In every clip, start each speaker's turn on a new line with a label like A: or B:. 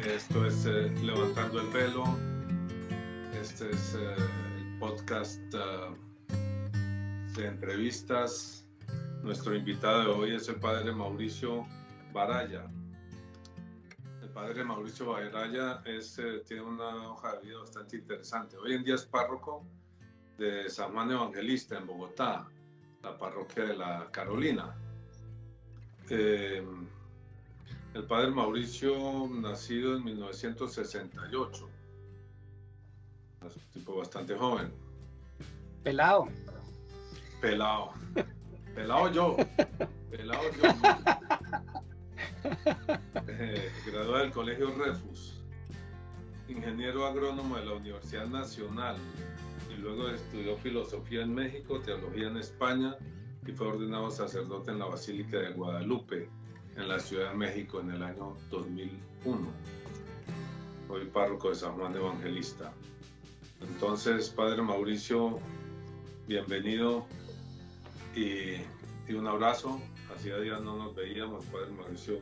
A: Esto es Levantando el Velo. Este es el podcast de entrevistas. Nuestro invitado de hoy es el padre Mauricio Baraya. El padre Mauricio Baraya tiene una hoja de vida bastante interesante. Hoy en día es párroco de San Juan Evangelista en Bogotá, la parroquia de la Carolina. El padre Mauricio, nacido en 1968, es un tipo bastante joven.
B: Pelado.
A: Pelado yo. Graduado del Colegio Refus, ingeniero agrónomo de la Universidad Nacional, y luego estudió filosofía en México, teología en España, y fue ordenado sacerdote en la Basílica de Guadalupe, en la Ciudad de México, en el año 2001. Hoy párroco de San Juan Evangelista. Entonces, padre Mauricio, bienvenido y un abrazo. Hacía días no nos veíamos. Padre Mauricio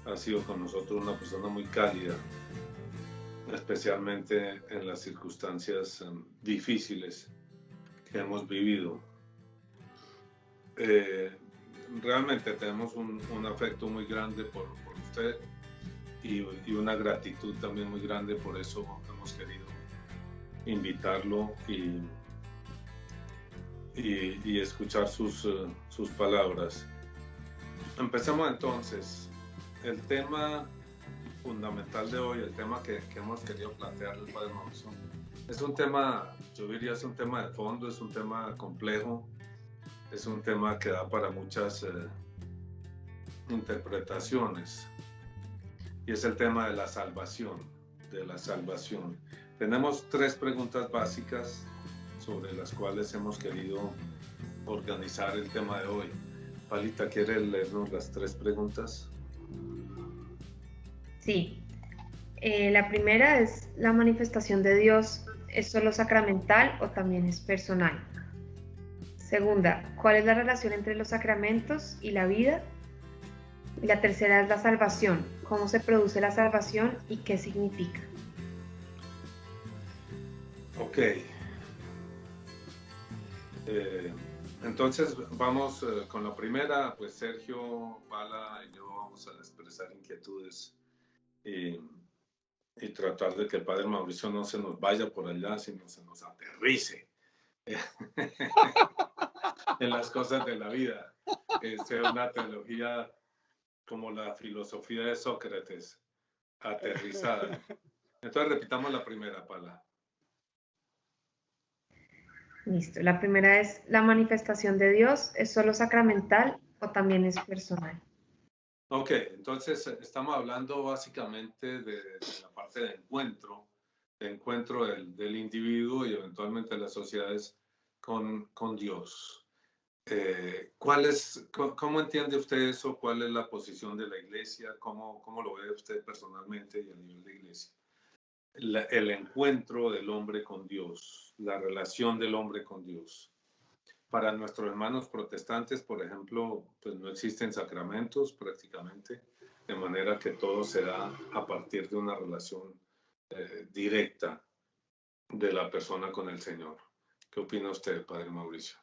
A: ha sido con nosotros una persona muy cálida, especialmente en las circunstancias difíciles que hemos vivido. Realmente tenemos un afecto muy grande por usted y una gratitud también muy grande. Por eso hemos querido invitarlo y escuchar sus palabras. Empecemos entonces. El tema fundamental de hoy, el tema que hemos querido plantear el padre Mauricio, es un tema, yo diría, es un tema de fondo, es un tema complejo, es un tema que da para muchas interpretaciones, y es el tema de la salvación, Tenemos 3 preguntas básicas sobre las cuales hemos querido organizar el tema de hoy. Palita, ¿quiere leernos las 3 preguntas?
C: Sí. La primera es: ¿la manifestación de Dios es solo sacramental o también es personal? Segunda, ¿cuál es la relación entre los sacramentos y la vida? Y la tercera es la salvación. ¿Cómo se produce la salvación y qué significa?
A: Ok. Entonces vamos con la primera. Pues Sergio, Bala y yo vamos a expresar inquietudes y tratar de que el padre Mauricio no se nos vaya por allá, sino se nos aterrice en las cosas de la vida. Sea una teología como la filosofía de Sócrates, aterrizada. Entonces repitamos la primera, Pala.
C: Listo. La primera es: ¿la manifestación de Dios es solo sacramental o también es personal?
A: Ok, entonces estamos hablando básicamente de la parte de encuentro del individuo y eventualmente de las sociedades con Dios. ¿Cómo entiende usted eso? ¿Cuál es la posición de la Iglesia? ¿Cómo lo ve usted personalmente y a nivel de Iglesia? El encuentro del hombre con Dios, la relación del hombre con Dios. Para nuestros hermanos protestantes, por ejemplo, pues no existen sacramentos prácticamente, de manera que todo se da a partir de una relación directa de la persona con el Señor. ¿Qué opina usted, padre Mauricio?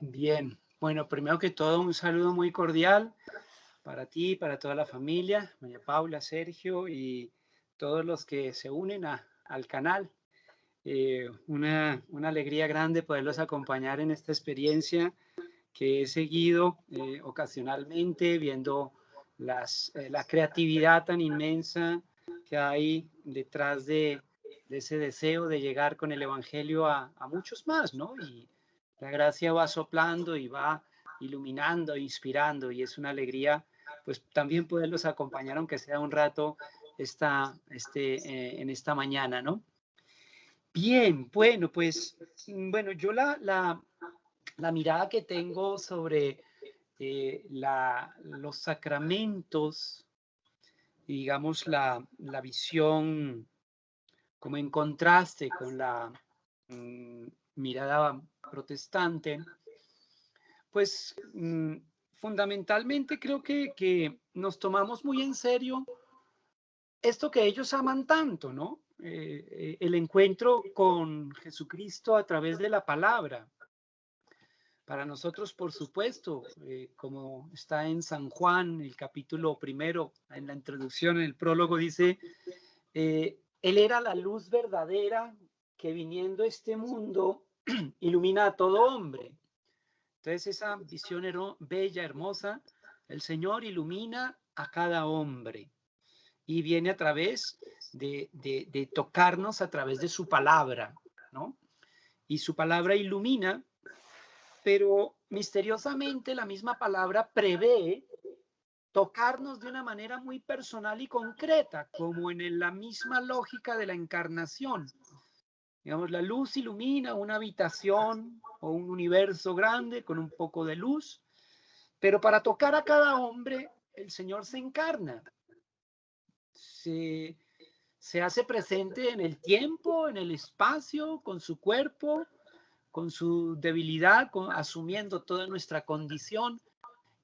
B: Bien, bueno, primero que todo un saludo muy cordial para ti, para toda la familia, María Paula, Sergio y todos los que se unen al canal. Una alegría grande poderlos acompañar en esta experiencia que he seguido ocasionalmente, viendo la creatividad tan inmensa que hay detrás de ese deseo de llegar con el Evangelio a muchos más, ¿no? Y la gracia va soplando y va iluminando, inspirando, y es una alegría, pues también poderlos acompañar, aunque sea un rato, en esta mañana, ¿no? Bien, bueno, pues, bueno, yo la mirada que tengo sobre los sacramentos, digamos, la visión como en contraste con la mirada protestante, pues fundamentalmente creo que nos tomamos muy en serio esto que ellos aman tanto, ¿no? El encuentro con Jesucristo a través de la palabra. Para nosotros, por supuesto, como está en San Juan, el capítulo 1, en la introducción, en el prólogo, dice, Él era la luz verdadera que viniendo a este mundo ilumina a todo hombre. Entonces esa visión bella, hermosa, el Señor ilumina a cada hombre y viene a través de tocarnos a través de su palabra, ¿no? Y su palabra ilumina, pero misteriosamente la misma palabra prevé tocarnos de una manera muy personal y concreta, como en la misma lógica de la encarnación. Digamos, la luz ilumina una habitación o un universo grande con un poco de luz, pero para tocar a cada hombre, el Señor se encarna. Se hace presente en el tiempo, en el espacio, con su cuerpo, con su debilidad, asumiendo toda nuestra condición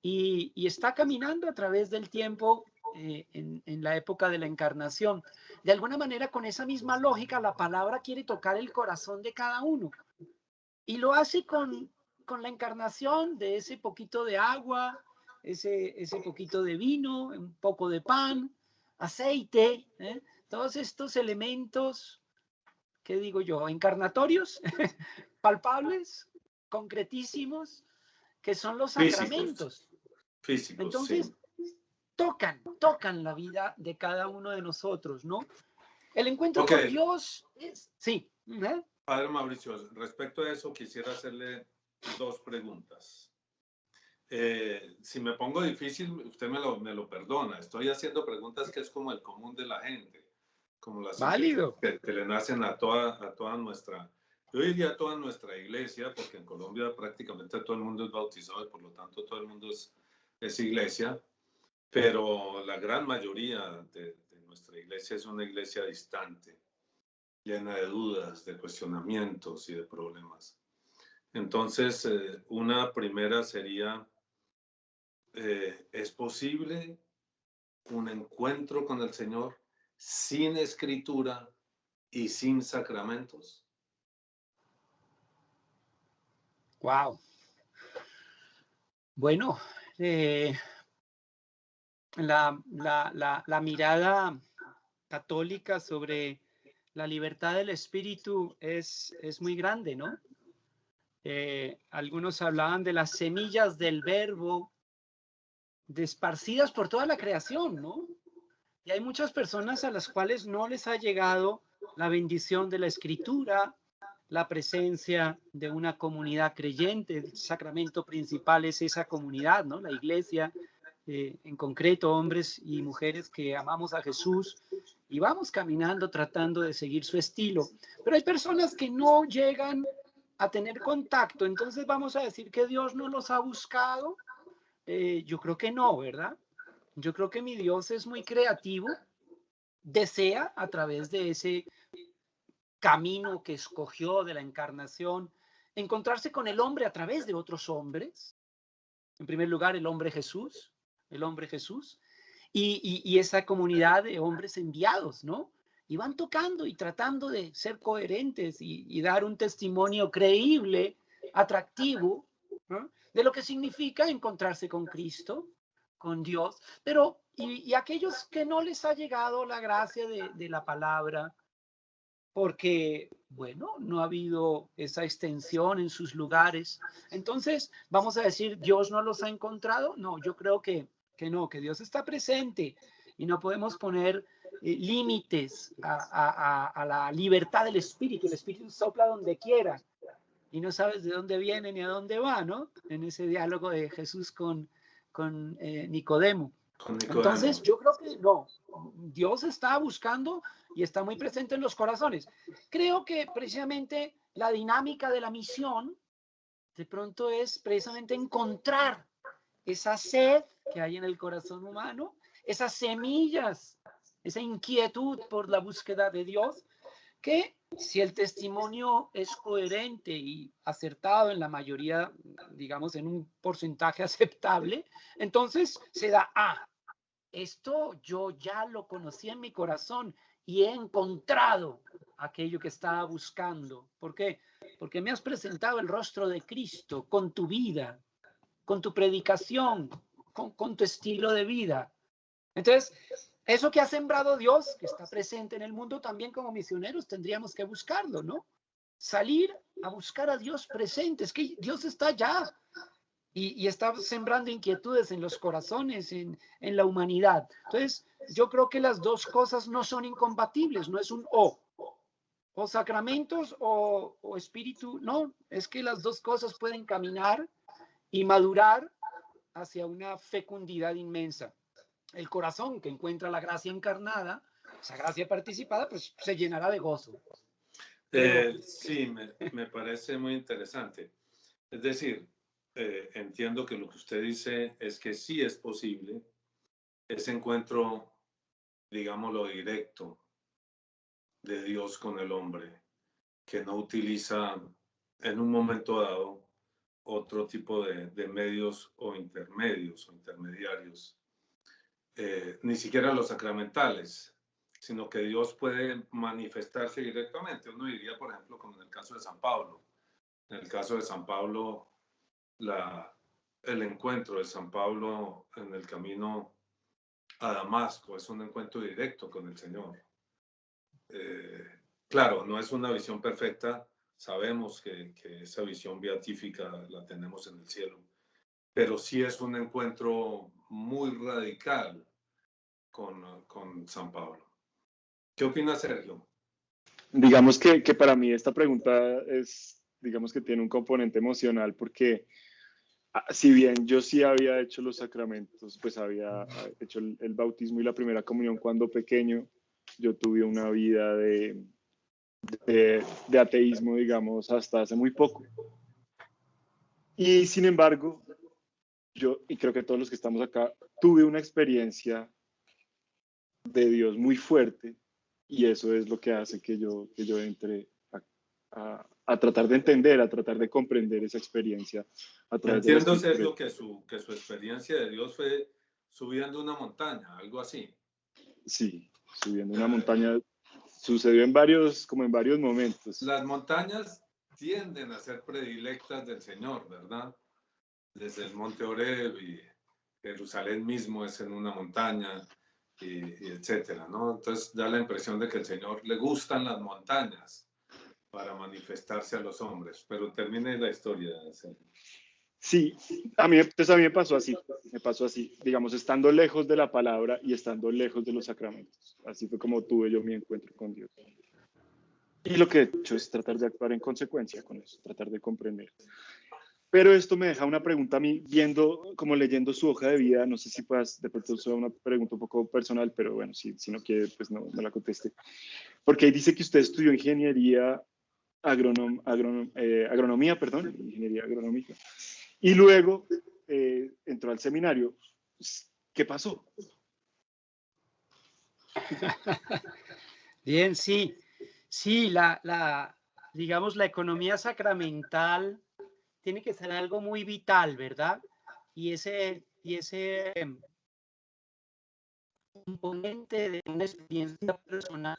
B: y está caminando a través del tiempo en la época de la encarnación. De alguna manera, con esa misma lógica, la palabra quiere tocar el corazón de cada uno y lo hace con la encarnación de ese poquito de agua, ese poquito de vino, un poco de pan, aceite, todos estos elementos, ¿qué digo yo? Encarnatorios, palpables, concretísimos, que son los sacramentos.
A: Físicos,
B: entonces,
A: sí.
B: tocan la vida de cada uno de nosotros, ¿no? El encuentro con Dios es, sí.
A: Padre Mauricio, respecto a eso quisiera hacerle 2 preguntas. Si me pongo difícil, usted me lo perdona. Estoy haciendo preguntas que es como el común de la gente, como las
B: válido
A: que le nacen a toda nuestra, yo diría a toda nuestra iglesia, porque en Colombia prácticamente todo el mundo es bautizado y por lo tanto todo el mundo es iglesia, pero la gran mayoría de nuestra iglesia es una iglesia distante, llena de dudas, de cuestionamientos y de problemas. Entonces, una primera sería, ¿es posible un encuentro con el Señor sin escritura y sin sacramentos?
B: Wow. Bueno, la mirada católica sobre la libertad del espíritu es muy grande, ¿no? Algunos hablaban de las semillas del verbo esparcidas por toda la creación, ¿no? Y hay muchas personas a las cuales no les ha llegado la bendición de la escritura, la presencia de una comunidad creyente. El sacramento principal es esa comunidad, ¿no? La iglesia, en concreto hombres y mujeres que amamos a Jesús y vamos caminando tratando de seguir su estilo. Pero hay personas que no llegan a tener contacto, entonces vamos a decir que Dios no los ha buscado. Yo creo que no, ¿verdad? Yo creo que mi Dios es muy creativo, desea a través de ese camino que escogió de la encarnación encontrarse con el hombre a través de otros hombres. En primer lugar, el hombre Jesús, y esa comunidad de hombres enviados, ¿no? Y van tocando y tratando de ser coherentes y dar un testimonio creíble, atractivo, ¿no? De lo que significa encontrarse con Cristo, con Dios, pero y aquellos que no les ha llegado la gracia de la palabra, porque, bueno, no ha habido esa extensión en sus lugares. Entonces, vamos a decir, ¿Dios no los ha encontrado? No, yo creo que no, que Dios está presente y no podemos poner límites a la libertad del Espíritu. El Espíritu sopla donde quiera y no sabes de dónde viene ni a dónde va, ¿no? En ese diálogo de Jesús con Nicodemo. Entonces, yo creo que no, Dios está buscando y está muy presente en los corazones. Creo que precisamente la dinámica de la misión de pronto es precisamente encontrar esa sed que hay en el corazón humano, esas semillas, esa inquietud por la búsqueda de Dios, que si el testimonio es coherente y acertado en la mayoría, digamos, en un porcentaje aceptable, entonces se da esto yo ya lo conocí en mi corazón y he encontrado aquello que estaba buscando. ¿Por qué? Porque me has presentado el rostro de Cristo con tu vida, con tu predicación, con tu estilo de vida. Entonces, eso que ha sembrado Dios, que está presente en el mundo, también como misioneros tendríamos que buscarlo, ¿no? Salir a buscar a Dios presente. Es que Dios está allá y está sembrando inquietudes en los corazones, en la humanidad. Entonces, yo creo que las dos cosas no son incompatibles, no es un o sacramentos o espíritu, no, es que las dos cosas pueden caminar y madurar hacia una fecundidad inmensa. El corazón que encuentra la gracia encarnada, esa gracia participada, pues se llenará de gozo.
A: Sí, me parece muy interesante. Es decir, entiendo que lo que usted dice es que sí es posible ese encuentro, digámoslo, directo de Dios con el hombre, que no utiliza en un momento dado otro tipo de medios o intermedios o intermediarios, ni siquiera los sacramentales, sino que Dios puede manifestarse directamente. Uno diría, por ejemplo, como en el caso de San Pablo. En el caso de San Pablo, el encuentro de San Pablo en el camino a Damasco es un encuentro directo con el Señor. Claro, no es una visión perfecta, sabemos que esa visión beatífica la tenemos en el cielo, pero sí es un encuentro muy radical con San Pablo. ¿Qué opina Sergio?
D: Digamos que para mí esta pregunta es, digamos que tiene un componente emocional porque si bien yo sí había hecho los sacramentos, pues había hecho el bautismo y la primera comunión cuando pequeño, yo tuve una vida de ateísmo, digamos, hasta hace muy poco. Y sin embargo, yo, y creo que todos los que estamos acá, tuve una experiencia de Dios muy fuerte y eso es lo que hace que yo entre a tratar de entender, a tratar de comprender esa experiencia a través de la
A: Entiendo,
D: escritura.
A: Sergio, que su experiencia de Dios fue subiendo una montaña, algo así.
D: Sí, subiendo una montaña sucedió en varios momentos.
A: Las montañas tienden a ser predilectas del Señor, ¿verdad? Desde el Monte Oreb y Jerusalén mismo es en una montaña y etcétera, ¿no? Entonces da la impresión de que al Señor le gustan las montañas para manifestarse a los hombres, pero termine la historia, Sergio.
D: Sí, a mí me pasó así, digamos, estando lejos de la palabra y estando lejos de los sacramentos. Así fue como tuve yo mi encuentro con Dios. Y lo que he hecho es tratar de actuar en consecuencia con eso, tratar de comprender. Pero esto me deja una pregunta a mí, como leyendo su hoja de vida, no sé si puedas, de pronto sea una pregunta un poco personal, pero bueno, si no quiere, pues no la conteste. Porque ahí dice que usted estudió ingeniería agronomía, ingeniería agronómica, y luego entró al seminario. ¿Qué pasó?
B: Bien, sí, digamos, la economía sacramental tiene que ser algo muy vital, ¿verdad? Y ese componente de una experiencia personal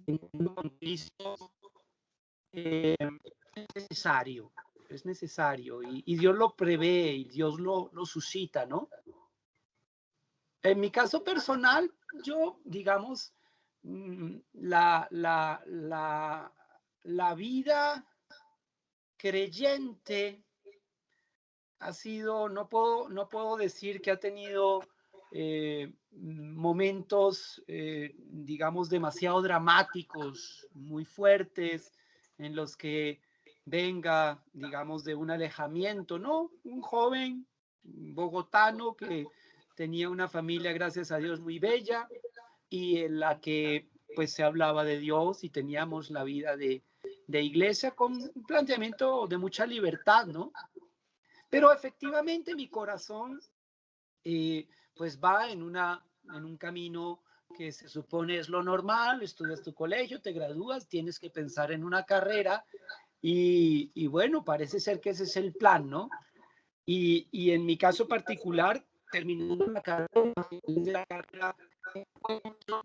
B: con Cristo es necesario y Dios lo prevé y Dios lo suscita, ¿no? En mi caso personal, yo, digamos, la vida creyente ha sido, no puedo decir que ha tenido momentos, digamos, demasiado dramáticos, muy fuertes, en los que venga, digamos, de un alejamiento, ¿no? Un joven bogotano que tenía una familia, gracias a Dios, muy bella y en la que pues se hablaba de Dios y teníamos la vida de iglesia con un planteamiento de mucha libertad, ¿no? Pero efectivamente mi corazón pues va en un camino que se supone es lo normal, estudias tu colegio, te gradúas, tienes que pensar en una carrera y bueno, parece ser que ese es el plan, ¿no? Y en mi caso particular, terminando la carrera, encuentro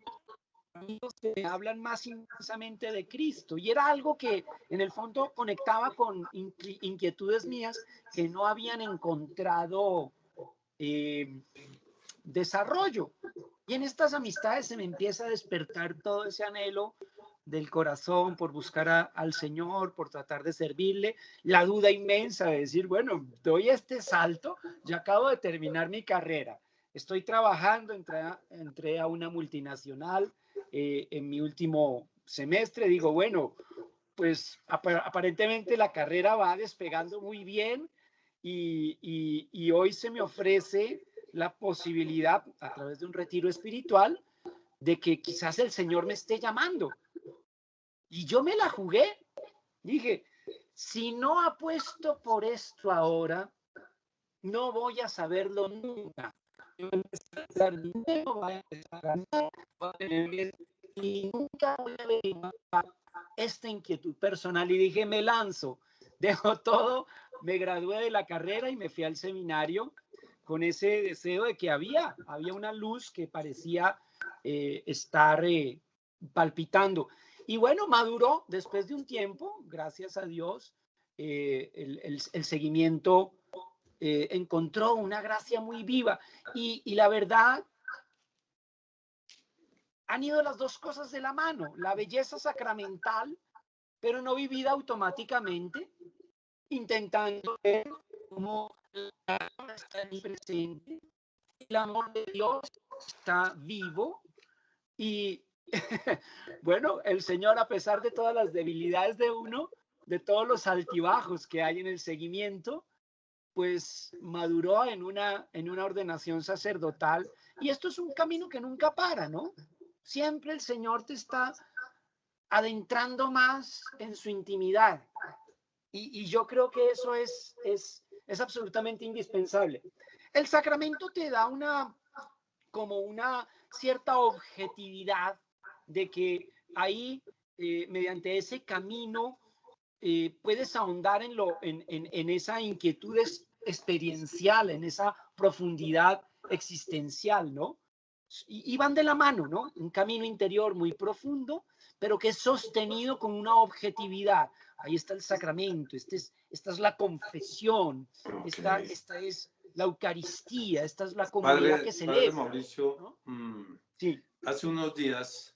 B: amigos que me hablan más intensamente de Cristo. Y era algo que en el fondo conectaba con inquietudes mías que no habían encontrado desarrollo. Y en estas amistades se me empieza a despertar todo ese anhelo del corazón por buscar al Señor, por tratar de servirle, la duda inmensa de decir, bueno, doy este salto, ya acabo de terminar mi carrera, estoy trabajando, entré a una multinacional en mi último semestre, digo, bueno, pues aparentemente la carrera va despegando muy bien y hoy se me ofrece la posibilidad a través de un retiro espiritual de que quizás el Señor me esté llamando. Y yo me la jugué. Dije, si no apuesto por esto ahora, no voy a saberlo nunca. Yo empecé a ganar dinero, voy a empezar a ganar, voy a tener, y nunca voy a averiguar esta inquietud personal. Y dije, me lanzo, dejo todo, me gradué de la carrera y me fui al seminario con ese deseo de que había una luz que parecía estar palpitando. Y bueno, maduró después de un tiempo, gracias a Dios, el seguimiento encontró una gracia muy viva. Y la verdad, han ido las dos cosas de la mano, la belleza sacramental, pero no vivida automáticamente, intentando ver cómo la alma está en el presente, el amor de Dios está vivo y bueno, el Señor, a pesar de todas las debilidades de uno, de todos los altibajos que hay en el seguimiento, pues maduró en una ordenación sacerdotal. Y esto es un camino que nunca para, ¿no? Siempre el Señor te está adentrando más en su intimidad. Y yo creo que eso es absolutamente indispensable. El sacramento te da como una cierta objetividad de que ahí, mediante ese camino, puedes ahondar en esa inquietud experiencial, en esa profundidad existencial, ¿no? Y van de la mano, ¿no? Un camino interior muy profundo, pero que es sostenido con una objetividad. Ahí está el sacramento, esta es la confesión,
A: Okay.
B: esta es la Eucaristía, esta es la comunidad que celebra.
A: Padre Mauricio,
B: ¿no? Sí.
A: Hace unos días,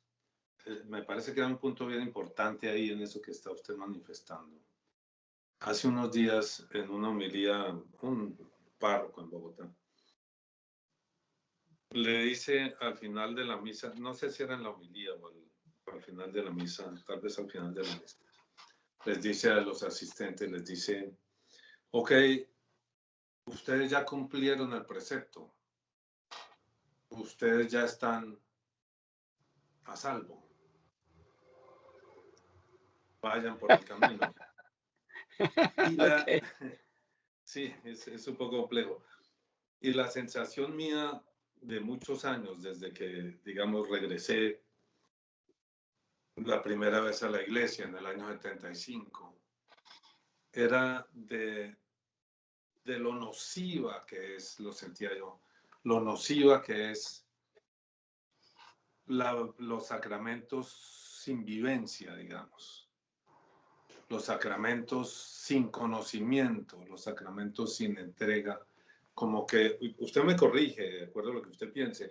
A: me parece que era un punto bien importante ahí en eso que está usted manifestando. Hace unos días, en una homilía, un párroco en Bogotá le dice al final de la misa, no sé si era en la homilía o al final de la misa, tal vez al final de la misa, les dice a los asistentes, les dice, ok, ustedes ya cumplieron el precepto, ustedes ya están a salvo, vayan por el camino. Okay. Sí, es un poco complejo. Y la sensación mía de muchos años, desde que, digamos, regresé la primera vez a la iglesia en el año 75, era de lo nociva que es, lo sentía yo, lo nociva que es los sacramentos sin vivencia, digamos. Los sacramentos sin conocimiento, los sacramentos sin entrega, como que, usted me corrige, de acuerdo a lo que usted piense,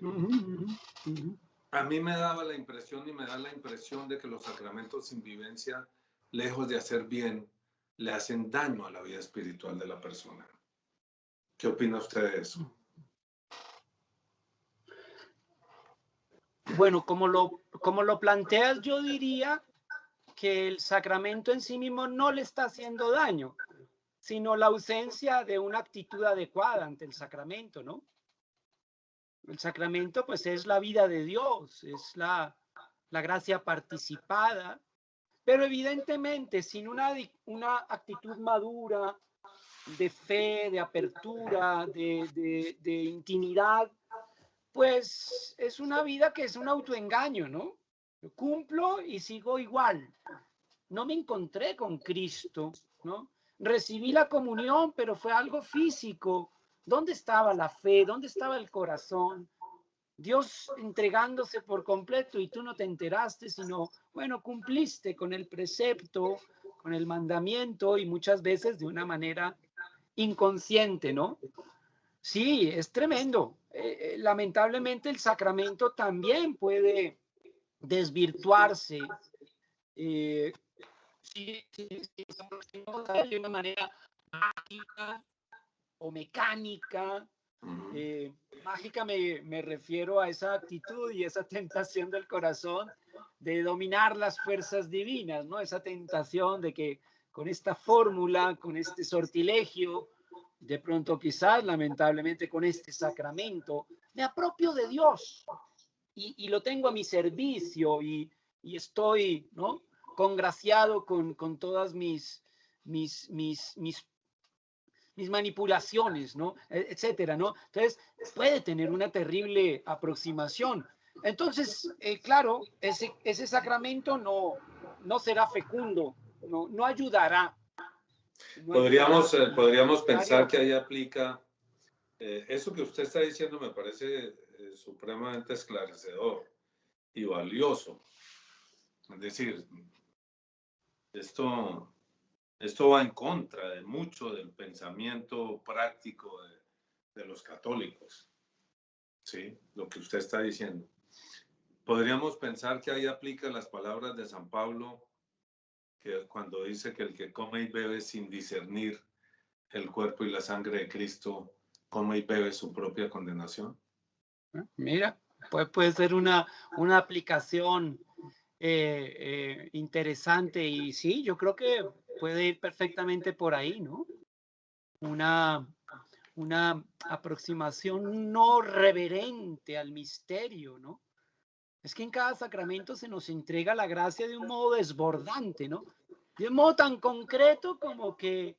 A: a mí me daba la impresión y me da la impresión de que los sacramentos sin vivencia, lejos de hacer bien, le hacen daño a la vida espiritual de la persona. ¿Qué opina usted de eso?
B: Bueno, como lo planteas, yo diría que el sacramento en sí mismo no le está haciendo daño, sino la ausencia de una actitud adecuada ante el sacramento, ¿no? El sacramento, pues, es la vida de Dios, es la gracia participada, pero evidentemente sin una actitud madura de fe, de apertura, de intimidad, pues es una vida que es un autoengaño, ¿no? Yo cumplo y sigo igual. No me encontré con Cristo, ¿no? Recibí la comunión, pero fue algo físico. ¿Dónde estaba la fe? ¿Dónde estaba el corazón? Dios entregándose por completo y tú no te enteraste, sino, bueno, cumpliste con el precepto, con el mandamiento y muchas veces de una manera inconsciente, ¿no? Sí, es tremendo. Lamentablemente el sacramento también puede desvirtuarse. Si estamos de una manera mágica o mecánica. Mágica me refiero a esa actitud y esa tentación del corazón de dominar las fuerzas divinas, ¿no? Esa tentación de que con esta fórmula, con este sortilegio, de pronto quizás, lamentablemente, con este sacramento, me apropio de Dios y lo tengo a mi servicio y estoy, ¿no? Congraciado con todas mis manipulaciones, ¿no? Etcétera, ¿no? Entonces, puede tener una terrible aproximación. Entonces, claro, ese sacramento no será fecundo, no ayudará.
A: Podríamos pensar que ahí aplica, eso que usted está diciendo me parece supremamente esclarecedor y valioso. Es decir, esto va en contra de mucho del pensamiento práctico de los católicos, ¿sí? Lo que usted está diciendo. Podríamos pensar que ahí aplica las palabras de San Pablo, que cuando dice que el que come y bebe sin discernir el cuerpo y la sangre de Cristo, come y bebe su propia condenación.
B: Mira, puede ser una aplicación interesante y sí, yo creo que puede ir perfectamente por ahí, ¿no? Una aproximación no reverente al misterio, ¿no? Es que en cada sacramento se nos entrega la gracia de un modo desbordante, ¿no? De un modo tan concreto como que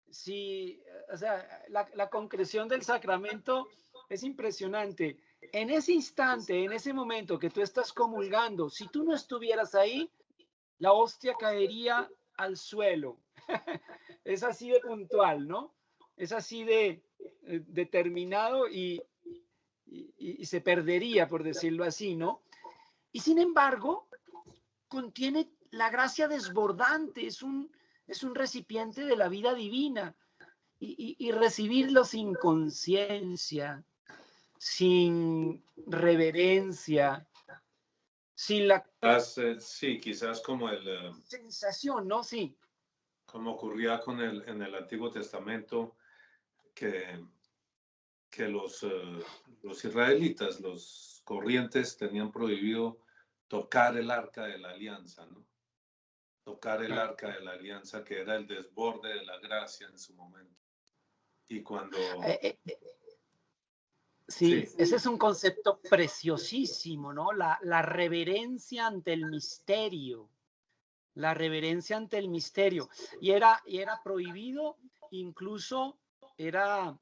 B: si, o sea, la concreción del sacramento es impresionante. En ese instante, en ese momento que tú estás comulgando, si tú no estuvieras ahí, la hostia caería al suelo. Es así de puntual, ¿no? Es así de determinado y se perdería, por decirlo así, ¿no? Y sin embargo, contiene la gracia desbordante, es un recipiente de la vida divina. Y recibirlo sin conciencia, sin reverencia, sin la
A: sí, quizás como
B: sensación, ¿no? Sí.
A: Como ocurría en el Antiguo Testamento, que los israelitas, los corrientes, tenían prohibido tocar el arca de la alianza, ¿no? Tocar el arca de la alianza, que era el desborde de la gracia en su momento. Y cuando...
B: Sí, ese es un concepto preciosísimo, ¿no? La reverencia ante el misterio. La reverencia ante el misterio. Y era prohibido, incluso era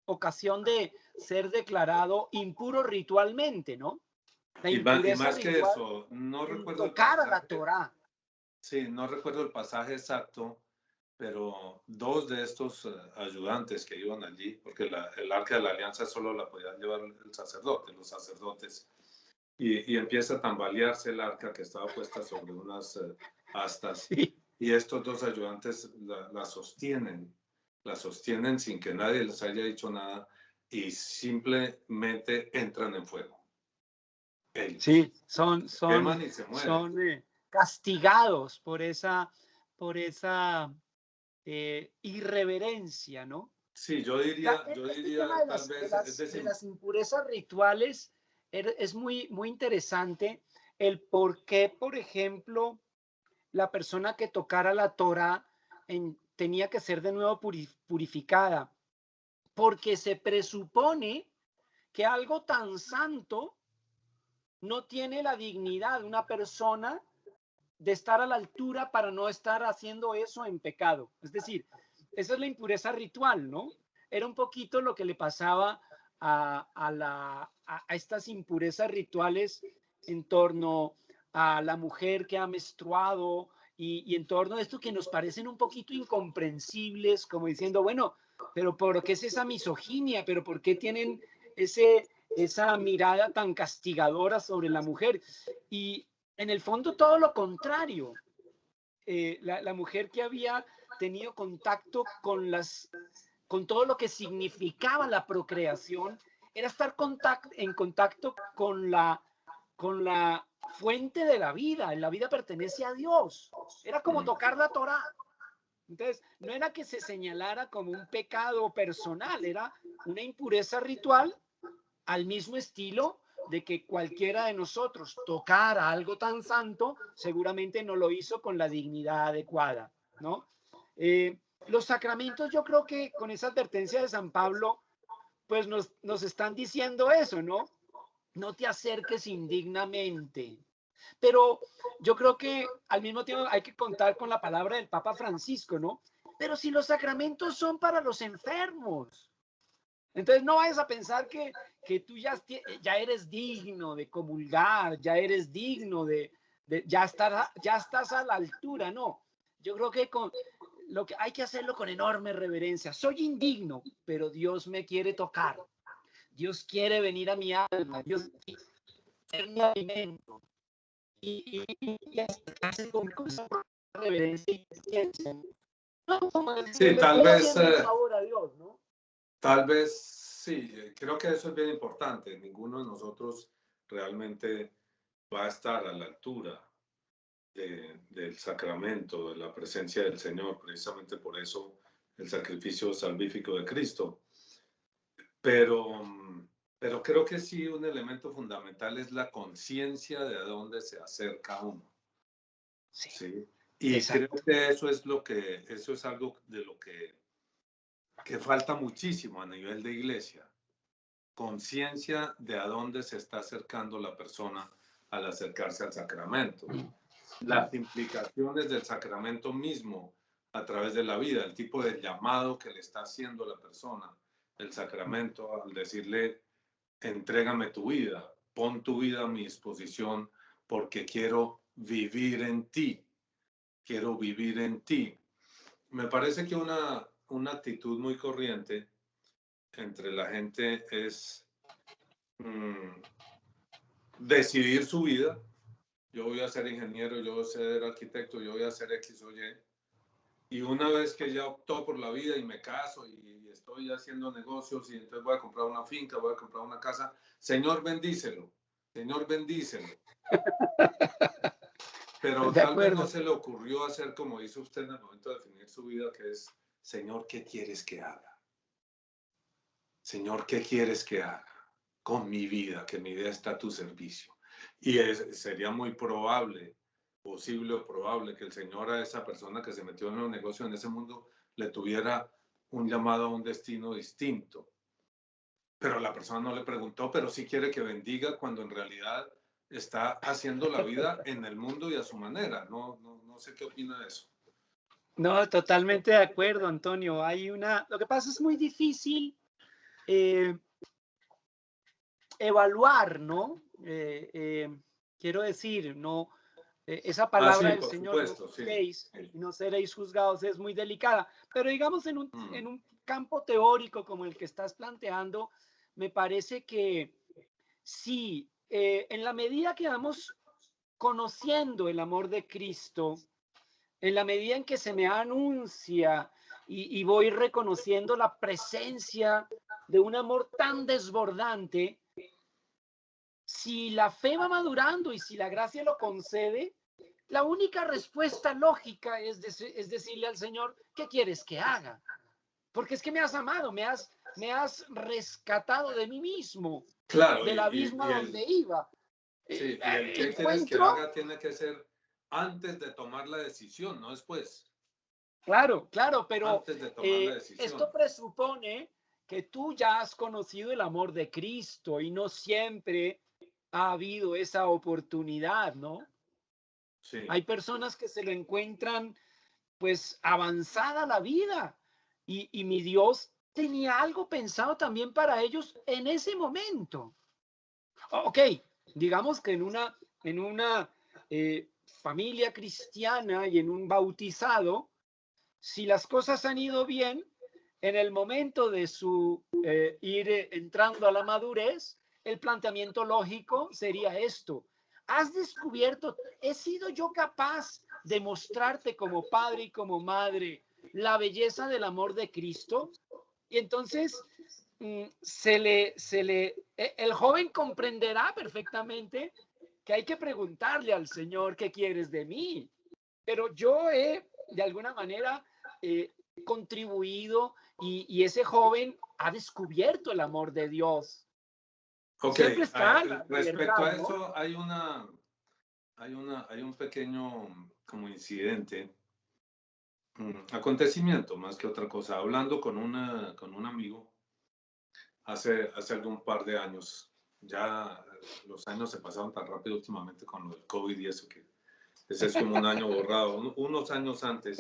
B: ocasión de ser declarado impuro ritualmente, ¿no? La
A: impureza y más ritual, que eso, no recuerdo
B: tocar a la Torá.
A: Sí, no recuerdo el pasaje exacto, pero dos de estos ayudantes que iban allí, porque el arca de la alianza solo la podían llevar el sacerdote, los sacerdotes, y empieza a tambalearse el arca que estaba puesta sobre unas astas, sí. Y estos dos ayudantes la sostienen sin que nadie les haya dicho nada y simplemente entran en fuego. Ellos. Sí, son
B: castigados por esa irreverencia, ¿no?
A: Sí, yo diría tal vez,
B: de las impurezas rituales es muy interesante el por qué, por ejemplo, la persona que tocara la Torá tenía que ser de nuevo purificada, porque se presupone que algo tan santo no tiene la dignidad de una persona de estar a la altura para no estar haciendo eso en pecado. Es decir, esa es la impureza ritual, ¿no? Era un poquito lo que le pasaba a estas impurezas rituales en torno a la mujer que ha menstruado y en torno a esto que nos parecen un poquito incomprensibles, como diciendo, bueno, pero ¿por qué es esa misoginia? ¿Pero por qué tienen esa mirada tan castigadora sobre la mujer? Y en el fondo todo lo contrario. La mujer que había tenido contacto con todo lo que significaba la procreación, era estar en contacto con la fuente de la vida. La vida pertenece a Dios. Era como tocar la Torá. Entonces, no era que se señalara como un pecado personal, era una impureza ritual al mismo estilo de que cualquiera de nosotros tocara algo tan santo, seguramente no lo hizo con la dignidad adecuada, ¿no? Los sacramentos, yo creo que con esa advertencia de San Pablo, pues nos están diciendo eso, ¿no? No te acerques indignamente. Pero yo creo que al mismo tiempo hay que contar con la palabra del Papa Francisco, ¿no? Pero si los sacramentos son para los enfermos, entonces no vayas a pensar que tú ya eres digno de comulgar, ya eres digno ya estás a la altura, no. Yo creo que lo que hay que hacerlo con enorme reverencia. Soy indigno, pero Dios me quiere tocar. Dios quiere venir a mi alma, Dios quiere ser mi alimento. Y hace con esa reverencia y paciencia. No, como
A: Sí, tal vez,
B: favor a Dios, ¿no?
A: tal vez sí, creo que eso es bien importante. Ninguno de nosotros realmente va a estar a la altura del sacramento, de la presencia del Señor, precisamente por eso el sacrificio salvífico de Cristo. Pero creo que sí, un elemento fundamental es la conciencia de a dónde se acerca uno.
B: Sí.
A: ¿Sí? Y
B: Exacto.
A: creo que eso es algo de lo que falta muchísimo a nivel de iglesia. Conciencia de a dónde se está acercando la persona al acercarse al sacramento. Las implicaciones del sacramento mismo a través de la vida, el tipo de llamado que le está haciendo la persona, el sacramento, al decirle, entrégame tu vida, pon tu vida a mi disposición porque quiero vivir en ti, quiero vivir en ti. Me parece que una actitud muy corriente entre la gente es decidir su vida. Yo voy a ser ingeniero, yo voy a ser arquitecto, yo voy a ser X o Y. Y una vez que ya optó por la vida y me caso y estoy haciendo negocios y entonces voy a comprar una finca, voy a comprar una casa, Señor bendícelo, Señor bendícelo. Pero tal vez no se le ocurrió hacer como hizo usted en el momento de definir su vida, que es, Señor, ¿qué quieres que haga? Señor, ¿qué quieres que haga con mi vida? Que mi vida está a tu servicio. Y sería muy probable, posible o probable que el Señor a esa persona que se metió en un negocio en ese mundo le tuviera un llamado a un destino distinto. Pero la persona no le preguntó, pero sí quiere que bendiga cuando en realidad está haciendo la vida en el mundo y a su manera. No sé qué opina de eso.
B: No, totalmente de acuerdo, Antonio. Lo que pasa es muy difícil evaluar, ¿no? Quiero decir, no, esa palabra del Señor, no seréis juzgados, es muy delicada. Pero digamos, en un campo teórico como el que estás planteando, me parece que sí, en la medida que vamos conociendo el amor de Cristo, en la medida en que se me anuncia y voy reconociendo la presencia de un amor tan desbordante, si la fe va madurando y si la gracia lo concede, la única respuesta lógica es decirle al Señor, ¿qué quieres que haga? Porque es que me has amado, me has rescatado de mí mismo,
A: claro,
B: del abismo a donde iba.
A: Sí, y el que quieres que haga tiene que ser antes de tomar la decisión, no después.
B: Claro, pero
A: antes de tomar la decisión.
B: Esto presupone que tú ya has conocido el amor de Cristo y no siempre ha habido esa oportunidad, ¿no?
A: Sí.
B: Hay personas que se lo encuentran pues avanzada la vida y mi Dios tenía algo pensado también para ellos en ese momento. Ok, digamos que en una familia cristiana y en un bautizado, si las cosas han ido bien, en el momento de su ir entrando a la madurez, el planteamiento lógico sería esto. ¿Has descubierto, he sido yo capaz de mostrarte como padre y como madre la belleza del amor de Cristo? Y entonces el joven comprenderá perfectamente que hay que preguntarle al Señor qué quieres de mí. Pero yo he, de alguna manera, contribuido y ese joven ha descubierto el amor de Dios.
A: Ok,
B: Siempre está
A: respecto a
B: ¿no?
A: eso, hay un pequeño como incidente, acontecimiento más que otra cosa. Hablando con un amigo hace algún par de años, ya los años se pasaron tan rápido últimamente con lo del COVID y eso, que ese es como un año borrado. Unos años antes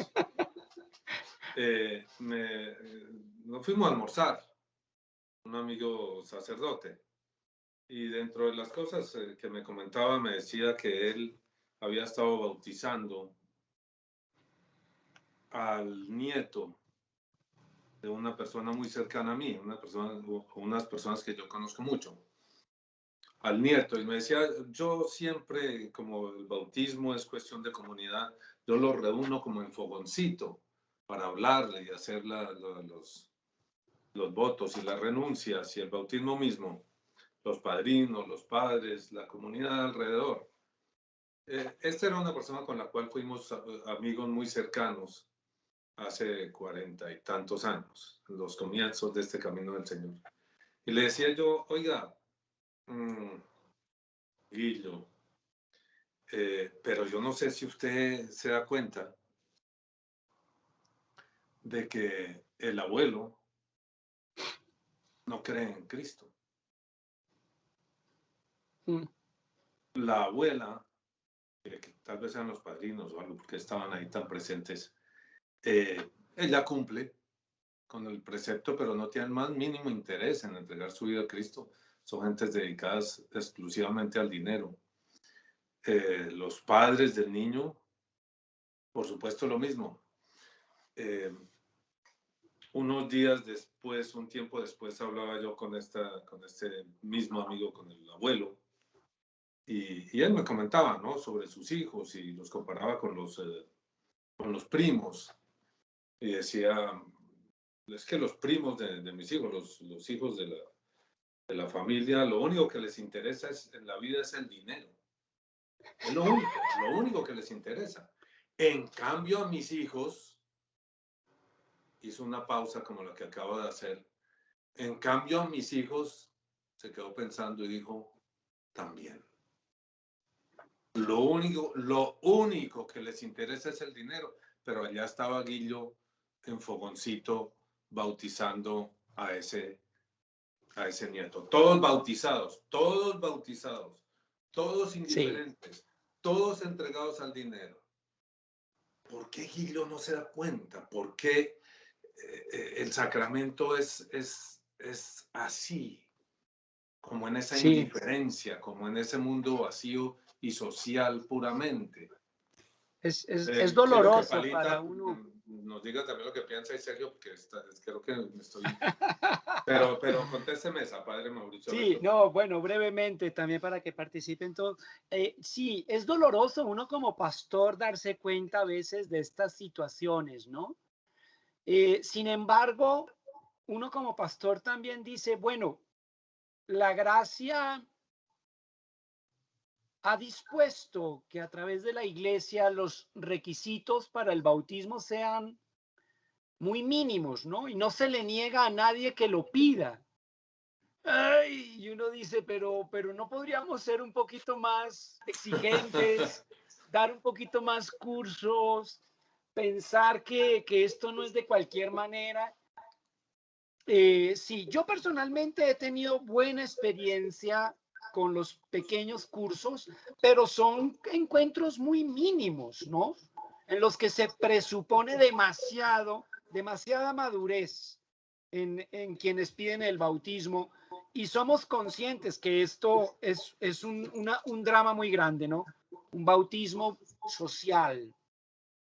A: nos fuimos a almorzar, un amigo sacerdote, y dentro de las cosas que me comentaba, me decía que él había estado bautizando al nieto de una persona muy cercana a mí, unas personas que yo conozco mucho, al nieto, y me decía, yo siempre, como el bautismo es cuestión de comunidad, yo lo reúno como en fogoncito para hablarle y hacer los votos y las renuncias y el bautismo mismo, los padrinos, los padres, la comunidad alrededor. Esta era una persona con la cual fuimos amigos muy cercanos hace 40 y tantos años, en los comienzos de este camino del Señor. Y le decía yo, oiga, Guillo, pero yo no sé si usted se da cuenta de que el abuelo no cree en Cristo. La abuela, que tal vez sean los padrinos o algo, porque estaban ahí tan presentes, ella cumple con el precepto, pero no tiene el más mínimo interés en entregar su vida a Cristo. Son gentes dedicadas exclusivamente al dinero. Los padres del niño, por supuesto, lo mismo. Unos días después, un tiempo después, hablaba yo con este mismo amigo, con el abuelo, y él me comentaba, ¿no?, sobre sus hijos y los comparaba con los primos. Y decía, es que los primos de mis hijos, los hijos de la familia, lo único que les interesa en la vida es el dinero. Es lo único que les interesa. En cambio, a mis hijos, hizo una pausa como la que acabo de hacer. En cambio, a mis hijos, se quedó pensando y dijo, también. Lo único que les interesa es el dinero, pero allá estaba Guillo en fogoncito bautizando a ese nieto. Todos bautizados, todos indiferentes, sí, todos entregados al dinero. ¿Por qué Guillo no se da cuenta? ¿Por qué el sacramento es así? Como en esa indiferencia, como en ese mundo vacío y social puramente.
B: Es doloroso
A: Palita,
B: para uno.
A: Nos diga también lo que piensa y Sergio, porque creo que me estoy... Pero contésteme esa, padre Mauricio.
B: Sí, no, bueno, brevemente también para que participen todos. Sí, es doloroso uno como pastor darse cuenta a veces de estas situaciones, ¿no? Sin embargo, uno como pastor también dice, bueno, la gracia ha dispuesto que a través de la iglesia los requisitos para el bautismo sean muy mínimos, ¿no? Y no se le niega a nadie que lo pida. Ay, y uno dice, pero no podríamos ser un poquito más exigentes, dar un poquito más cursos, pensar que esto no es de cualquier manera. Sí, yo personalmente he tenido buena experiencia con los pequeños cursos, pero son encuentros muy mínimos, ¿no? En los que se presupone demasiada madurez en quienes piden el bautismo, y somos conscientes que esto es un drama muy grande, ¿no? un bautismo social.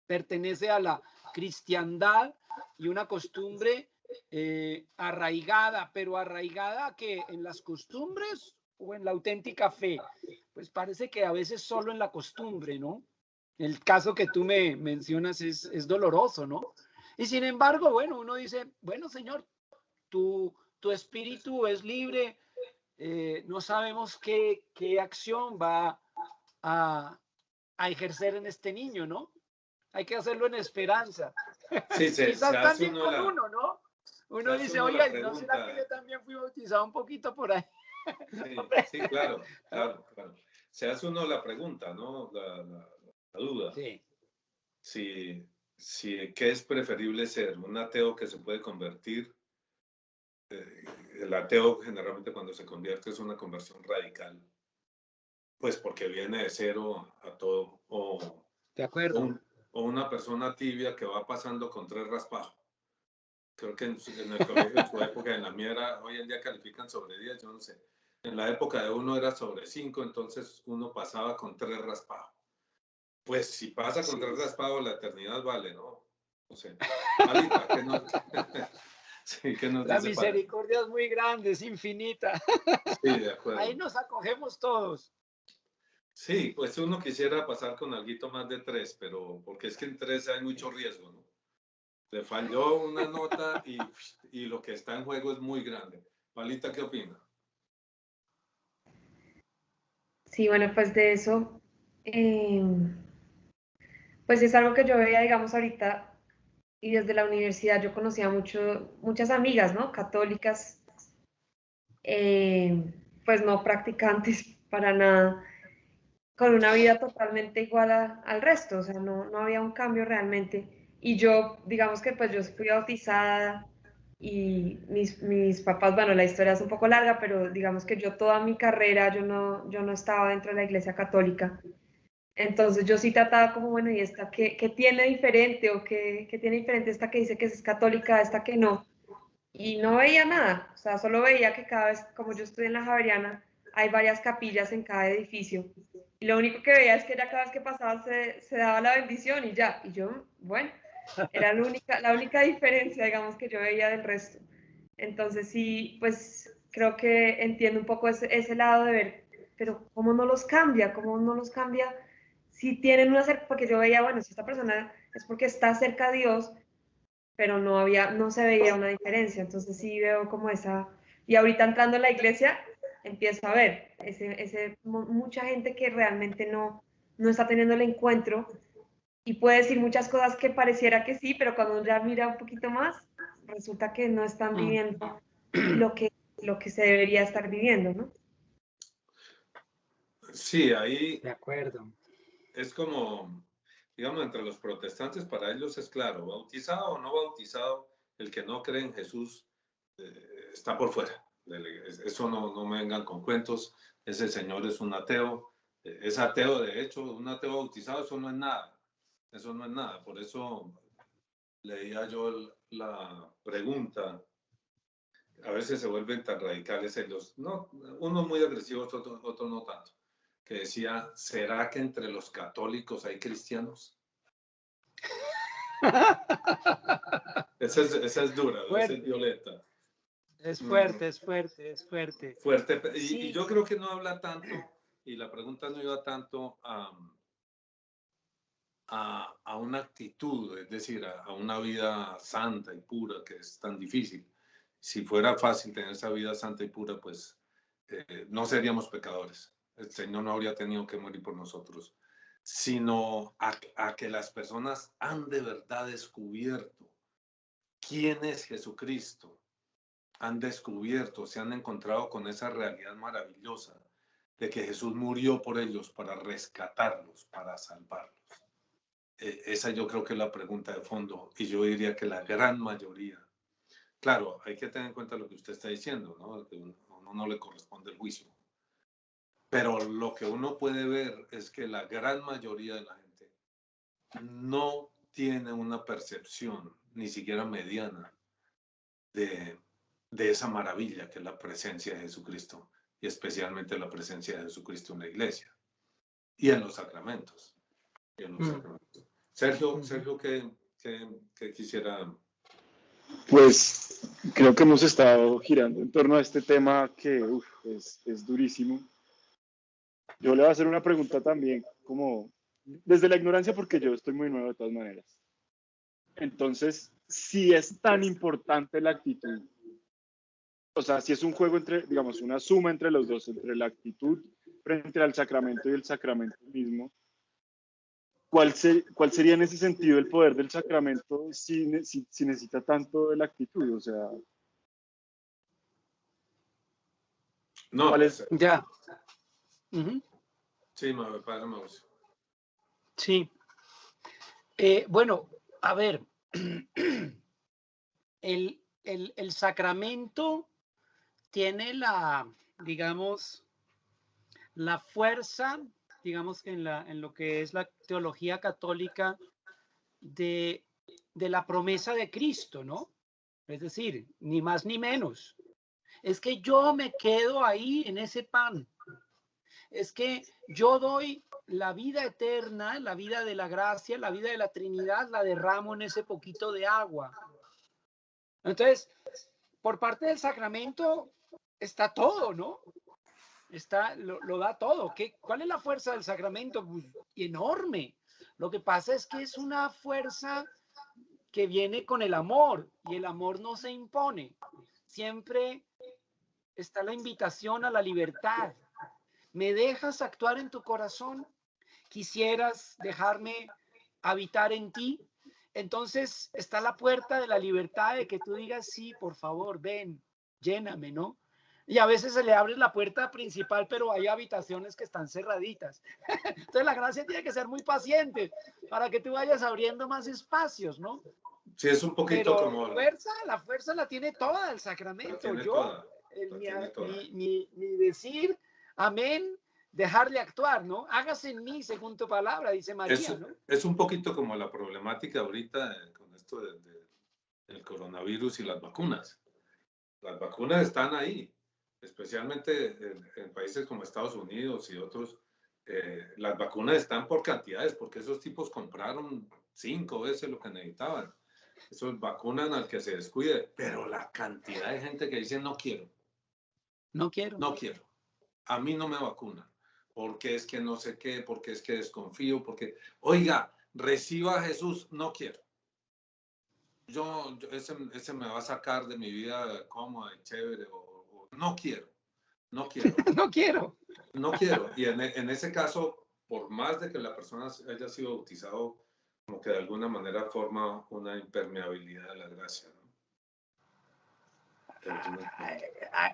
B: Pertenece a la cristiandad y una costumbre arraigada, pero arraigada que en las costumbres o en la auténtica fe. Pues parece que a veces solo en la costumbre, ¿no? El caso que tú me mencionas es doloroso, ¿no? Y sin embargo, bueno, uno dice, bueno, Señor, tu espíritu es libre, no sabemos qué acción va a ejercer en este niño, ¿no? Hay que hacerlo en esperanza.
A: Sí,
B: Quizás
A: hace
B: también con uno, ¿no?
A: se
B: Uno
A: hace
B: dice,
A: uno la
B: oiga, ¿no será que
A: pregunta.
B: yo también fui bautizado un poquito por ahí?
A: Sí, sí, claro, claro, claro. Se hace uno la pregunta, ¿no? La duda.
B: Sí.
A: ¿Qué es preferible ser? ¿Un ateo que se puede convertir? El ateo generalmente cuando se convierte es una conversión radical, pues porque viene de cero a todo,
B: De acuerdo.
A: o una persona tibia que va pasando con 3 raspajos. Creo que en el colegio en su época, en la mía era, hoy en día califican sobre 10, yo no sé. En la época de uno era sobre 5, entonces uno pasaba con 3 raspajos. Pues si pasa con 3 raspajos, la eternidad vale, ¿no? No sé. Alita, ¿qué nos, sí, ¿qué nos
B: La
A: dice padre?
B: misericordia es muy grande, es infinita.
A: Sí, de
B: Ahí
A: acuerdo.
B: nos acogemos todos.
A: Sí, pues uno quisiera pasar con algo más de 3, pero porque es que en 3 hay mucho riesgo, ¿no? Le falló una nota y lo que está en juego es muy grande. Palita, ¿qué opina?
C: Sí, bueno, pues de eso, pues es algo que yo veía, digamos, ahorita, y desde la universidad yo conocía muchas amigas, ¿no? Católicas, pues no practicantes para nada, con una vida totalmente igual al resto, o sea, no había un cambio realmente. Y yo, digamos que pues yo fui bautizada y mis papás, bueno, la historia es un poco larga, pero digamos que yo toda mi carrera, yo no estaba dentro de la iglesia católica. Entonces yo sí trataba como, bueno, ¿y esta qué tiene diferente? ¿O qué tiene diferente esta que dice que es católica, esta que no? Y no veía nada, o sea, solo veía que cada vez, como yo estoy en la Javeriana, hay varias capillas en cada edificio. Y lo único que veía es que ya cada vez que pasaba se daba la bendición y ya. Y yo, bueno, era la única diferencia, digamos, que yo veía del resto. Entonces sí, pues creo que entiendo un poco ese lado de ver, pero ¿cómo no los cambia? ¿Cómo no los cambia? Si tienen una cerca, porque yo veía, bueno, si esta persona es porque está cerca a Dios, pero no se veía una diferencia. Entonces sí veo como esa, y ahorita entrando en la iglesia, empiezo a ver mucha gente que realmente no está teniendo el encuentro y puede decir muchas cosas que pareciera que sí, pero cuando ya mira un poquito más, resulta que no están viviendo lo que se debería estar viviendo, ¿no?
A: Sí, ahí
B: De acuerdo.
A: es como, digamos, entre los protestantes, para ellos es claro, bautizado o no bautizado, el que no cree en Jesús está por fuera. Eso no me vengan con cuentos, ese señor es un ateo, es ateo de hecho, un ateo bautizado, eso no es nada, eso no es nada. Por eso leía yo la pregunta, a veces se vuelven tan radicales ellos, no, unos muy agresivos, otros no tanto, que decía, ¿será que entre los católicos hay cristianos? Esa es dura, esa es
B: Fuerte.
A: violenta.
B: Es
A: Mm,
B: fuerte, es fuerte, es fuerte.
A: fuerte. Y
B: Sí,
A: yo creo que no habla tanto, y la pregunta no iba tanto a una actitud, es decir, a una vida santa y pura, que es tan difícil. Si fuera fácil tener esa vida santa y pura, pues no seríamos pecadores. El Señor no habría tenido que morir por nosotros, sino a que las personas han de verdad descubierto quién es Jesucristo, han descubierto, se han encontrado con esa realidad maravillosa de que Jesús murió por ellos para rescatarlos, para salvarlos. Esa yo creo que es la pregunta de fondo y yo diría que la gran mayoría, claro, hay que tener en cuenta lo que usted está diciendo, ¿no? Que uno no le corresponde el juicio, pero lo que uno puede ver es que la gran mayoría de la gente no tiene una percepción, ni siquiera mediana, de esa maravilla que es la presencia de Jesucristo y especialmente la presencia de Jesucristo en la iglesia. y en los sacramentos. Sergio, ¿qué quisiera?
D: Pues creo que hemos estado girando en torno a este tema que es durísimo. Yo le voy a hacer una pregunta también, como desde la ignorancia, porque yo estoy muy nuevo de todas maneras. Entonces, si es tan importante la actitud, o sea, si es un juego entre, digamos, una suma entre los dos, entre la actitud frente al sacramento y el sacramento mismo, ¿cuál sería en ese sentido el poder del sacramento si necesita tanto de la actitud? O sea,
A: No,
D: ¿cuál es?
B: Ya. Uh-huh.
A: Sí, padre Mauricio.
B: Sí. Bueno, a ver, el sacramento tiene digamos, la fuerza, digamos que en lo que es la teología católica de la promesa de Cristo, ¿no? Es decir, ni más ni menos. Es que yo me quedo ahí en ese pan. Es que yo doy la vida eterna, la vida de la gracia, la vida de la Trinidad, la derramo en ese poquito de agua. Entonces, por parte del sacramento está todo, ¿no? Lo da todo. ¿Cuál es la fuerza del sacramento? Pues, enorme. Lo que pasa es que es una fuerza que viene con el amor, y el amor no se impone. Siempre está la invitación a la libertad. ¿Me dejas actuar en tu corazón? ¿Quisieras dejarme habitar en ti? Entonces está la puerta de la libertad de que tú digas, sí, por favor, ven, lléname, ¿no? Y a veces se le abre la puerta principal, pero hay habitaciones que están cerraditas. Entonces la gracia tiene que ser muy paciente para que tú vayas abriendo más espacios, ¿no?
A: Sí, es un poquito
B: Pero
A: como...
B: la fuerza la tiene toda el sacramento. Mi decir amén, dejarle actuar, ¿no? Hágase en mí según tu palabra, dice María, ¿no?
A: Es un poquito como la problemática ahorita con esto del coronavirus y las vacunas. Las vacunas están ahí, especialmente en países como Estados Unidos y otros. Las vacunas están por cantidades, porque esos tipos compraron 5 veces lo que necesitaban. Esos vacunan al que se descuide, pero la cantidad de gente que dice no quiero.
B: No quiero.
A: No quiero. A mí no me vacunan. Porque es que no sé qué, porque es que desconfío, porque, oiga, reciba a Jesús, no quiero. Ese me va a sacar de mi vida cómoda y chévere, o no quiero. No quiero.
B: No quiero.
A: No quiero. Y en ese caso, por más de que la persona haya sido bautizado, como que de alguna manera forma una impermeabilidad a la gracia, ¿no?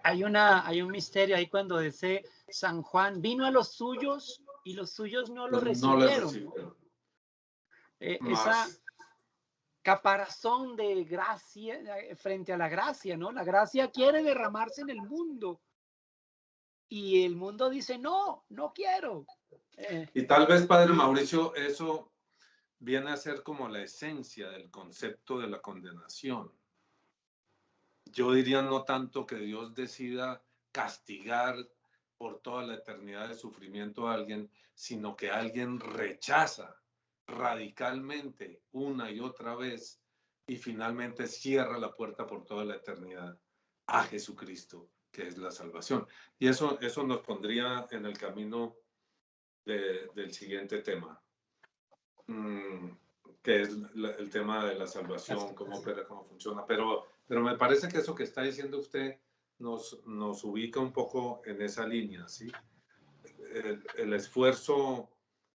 B: Hay un misterio ahí cuando dice San Juan, vino a los suyos y los suyos no lo recibieron. ¿No? Esa caparazón de gracia frente a la gracia, ¿no? La gracia quiere derramarse en el mundo y el mundo dice, no quiero.
A: Y tal vez, padre Mauricio, eso viene a ser como la esencia del concepto de la condenación. Yo diría no tanto que Dios decida castigar por toda la eternidad de sufrimiento a alguien, sino que alguien rechaza radicalmente una y otra vez y finalmente cierra la puerta por toda la eternidad a Jesucristo, que es la salvación. Y eso nos pondría en el camino del siguiente tema, que es el tema de la salvación, cómo opera, cómo funciona. Pero me parece que eso que está diciendo usted nos ubica un poco en esa línea, ¿sí? El esfuerzo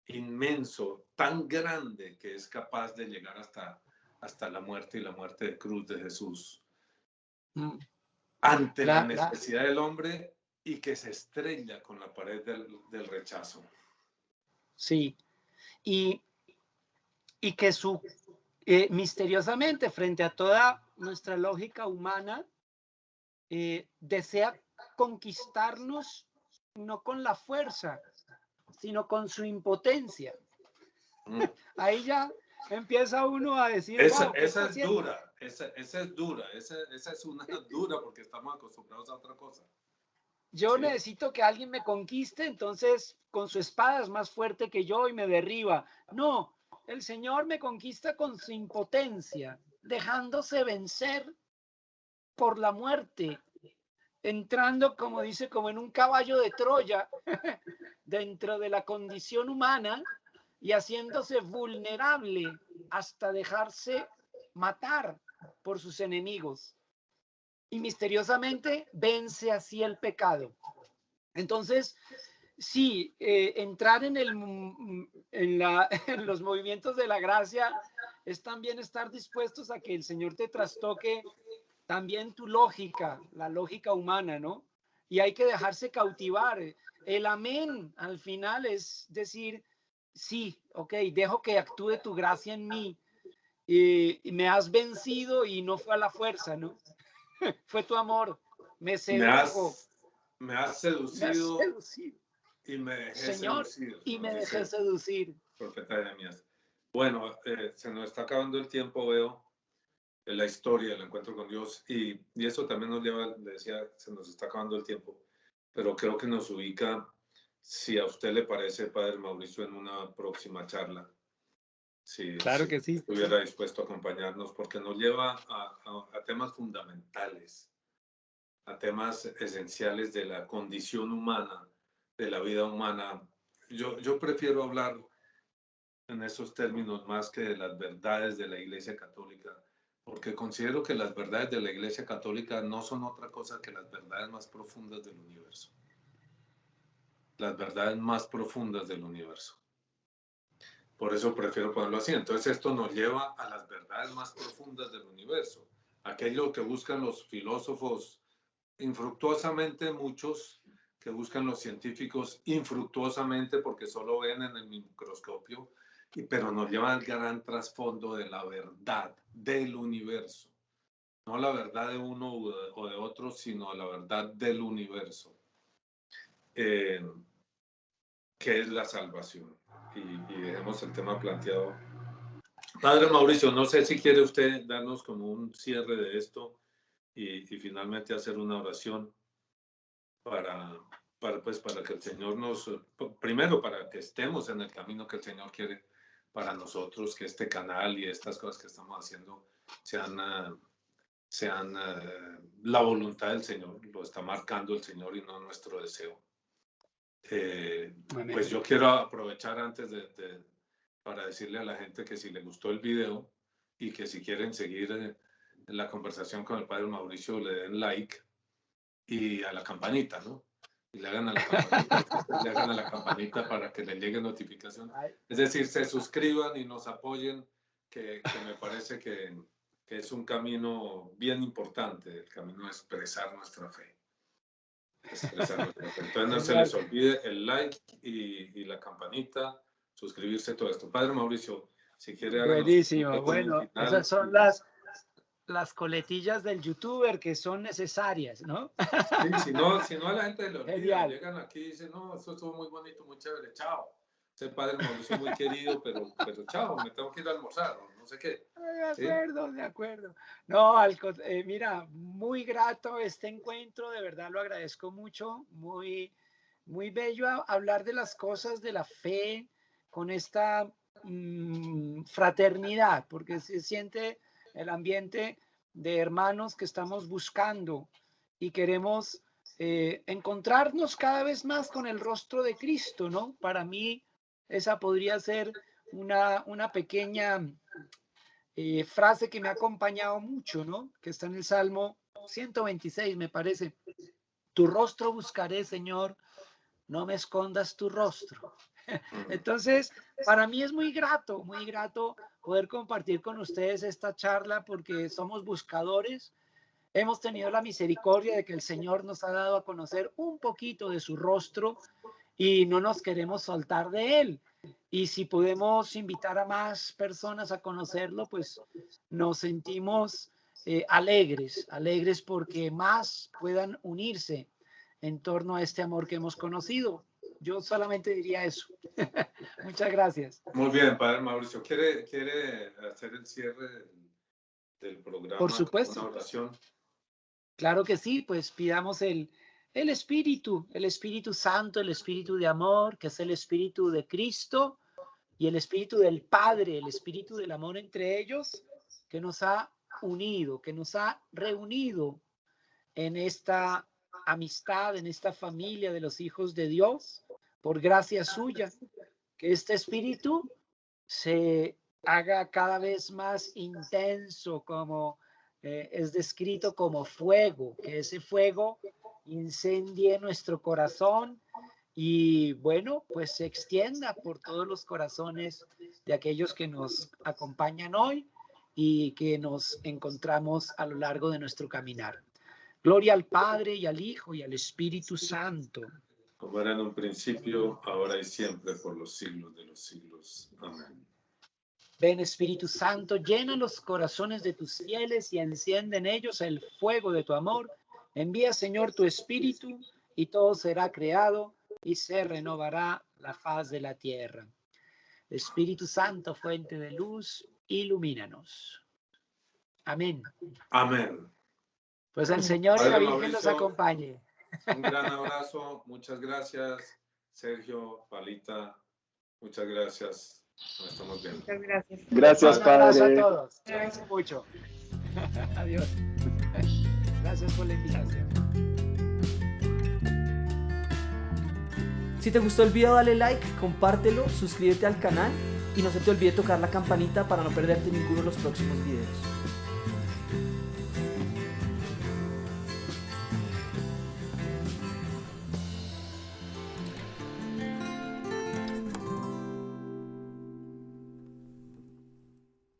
A: inmenso, tan grande, que es capaz de llegar hasta la muerte y la muerte de cruz de Jesús. Ante la necesidad del hombre y que se estrella con la pared del rechazo.
B: Sí, y que misteriosamente, frente a toda nuestra lógica humana, desea conquistarnos no con la fuerza, sino con su impotencia. Ahí ya empieza uno a decir,
A: esa es dura, esa es una dura, porque estamos acostumbrados a otra cosa.
B: yo
A: Sí.
B: necesito que alguien me conquiste, entonces con su espada es más fuerte que yo y me derriba. No, el Señor me conquista con su impotencia, dejándose vencer por la muerte, entrando, como dice, como en un caballo de Troya, dentro de la condición humana y haciéndose vulnerable hasta dejarse matar por sus enemigos. Y misteriosamente vence así el pecado. Entonces, sí, entrar en los movimientos de la gracia es también estar dispuestos a que el Señor te trastoque también tu lógica, la lógica humana, ¿no? Y hay que dejarse cautivar. El amén al final es decir, sí, ok, dejo que actúe tu gracia en mí. Y me has vencido y no fue a la fuerza, ¿no? Fue tu amor, me
A: Me
B: sedujo,
A: has
B: me has
A: seducido
B: seducido,
A: y me dejé
B: Señor,
A: seducir,
B: y
A: nos
B: me dejé
A: dice
B: seducir.
A: el profeta Jeremías. Bueno, se nos está acabando el tiempo, veo, en la historia del encuentro con Dios, y eso también nos lleva, le decía, se nos está acabando el tiempo, pero creo que nos ubica, si a usted le parece, Padre Mauricio, en una próxima charla, si
B: Claro que sí.
A: estuviera dispuesto a acompañarnos, porque nos lleva a temas fundamentales, a temas esenciales de la condición humana, de la vida humana. Yo prefiero hablar en esos términos más que de las verdades de la Iglesia Católica, porque considero que las verdades de la Iglesia Católica no son otra cosa que las verdades más profundas del universo. Las verdades más profundas del universo. Por eso prefiero ponerlo así. Entonces esto nos lleva a las verdades más profundas del universo. Aquello que buscan los filósofos infructuosamente, muchos que buscan los científicos infructuosamente porque solo ven en el microscopio, pero nos lleva al gran trasfondo de la verdad del universo. No la verdad de uno o de otro, sino la verdad del universo, que es la salvación. Y dejemos el tema planteado. Padre Mauricio, no sé si quiere usted darnos como un cierre de esto y finalmente hacer una oración para que el Señor nos, primero para que estemos en el camino que el Señor quiere para nosotros, que este canal y estas cosas que estamos haciendo sean la voluntad del Señor, lo está marcando el Señor y no nuestro deseo. Pues yo quiero aprovechar antes para decirle a la gente que si le gustó el video y que si quieren seguir en la conversación con el Padre Mauricio, le den like y a la campanita, ¿no? Y le hagan a la campanita para que le llegue notificación. Es decir, se suscriban y nos apoyen, que me parece que es un camino bien importante, el camino de expresar nuestra fe. Entonces no se les olvide el like y la campanita, suscribirse, todo esto. Padre Mauricio, si quiere
B: buenísimo, bueno, esas son las coletillas del youtuber que son necesarias, ¿no?
A: Sí, si no a la gente le olvida, llegan aquí y dicen, no, esto estuvo muy bonito, muy chévere, chao. Ese Padre Mauricio muy querido, pero chao, me tengo que ir a almorzar, no sé qué.
B: De acuerdo. No, mira, muy grato este encuentro, de verdad lo agradezco mucho, muy, muy bello hablar de las cosas de la fe con esta fraternidad, porque se siente el ambiente de hermanos que estamos buscando y queremos encontrarnos cada vez más con el rostro de Cristo, ¿no? Para mí esa podría ser una pequeña frase que me ha acompañado mucho, ¿no? Que está en el Salmo 126, me parece. Tu rostro buscaré, Señor, no me escondas tu rostro. Entonces, para mí es muy grato poder compartir con ustedes esta charla porque somos buscadores. Hemos tenido la misericordia de que el Señor nos ha dado a conocer un poquito de su rostro y no nos queremos soltar de él. Y si podemos invitar a más personas a conocerlo, pues nos sentimos alegres porque más puedan unirse en torno a este amor que hemos conocido. Yo solamente diría eso. Muchas gracias.
A: Muy bien, Padre Mauricio. ¿Quiere hacer el cierre del programa?
B: Por supuesto.
A: Con una oración.
B: Claro que sí, pues pidamos el el Espíritu Santo, el Espíritu de amor, que es el Espíritu de Cristo, y el Espíritu del Padre, el Espíritu del amor entre ellos, que nos ha unido, que nos ha reunido en esta amistad, en esta familia de los hijos de Dios, por gracia suya, que este Espíritu se haga cada vez más intenso, como es descrito como fuego, que ese fuego incendie nuestro corazón y bueno, pues se extienda por todos los corazones de aquellos que nos acompañan hoy y que nos encontramos a lo largo de nuestro caminar. Gloria al Padre y al Hijo y al Espíritu Santo.
A: Como era en un principio, ahora y siempre, por los siglos de los siglos. Amén.
B: Ven, Espíritu Santo, llena los corazones de tus fieles y enciende en ellos el fuego de tu amor. Envía, Señor, tu Espíritu y todo será creado y se renovará la faz de la tierra. Espíritu Santo, fuente de luz, ilumínanos. Amén.
A: Amén.
B: Pues el Señor y la
A: Padre
B: Virgen los
A: Mauricio,
B: acompañe.
A: Un gran abrazo, muchas gracias. Sergio, Palita, muchas gracias. Nos estamos viendo.
C: Muchas gracias.
D: Gracias,
B: Un abrazo
D: Padre.
B: a todos. Cuídense mucho. Adiós. Gracias por la invitación.
E: Si te gustó el video, dale like, compártelo, suscríbete al canal y no se te olvide tocar la campanita para no perderte ninguno de los próximos videos.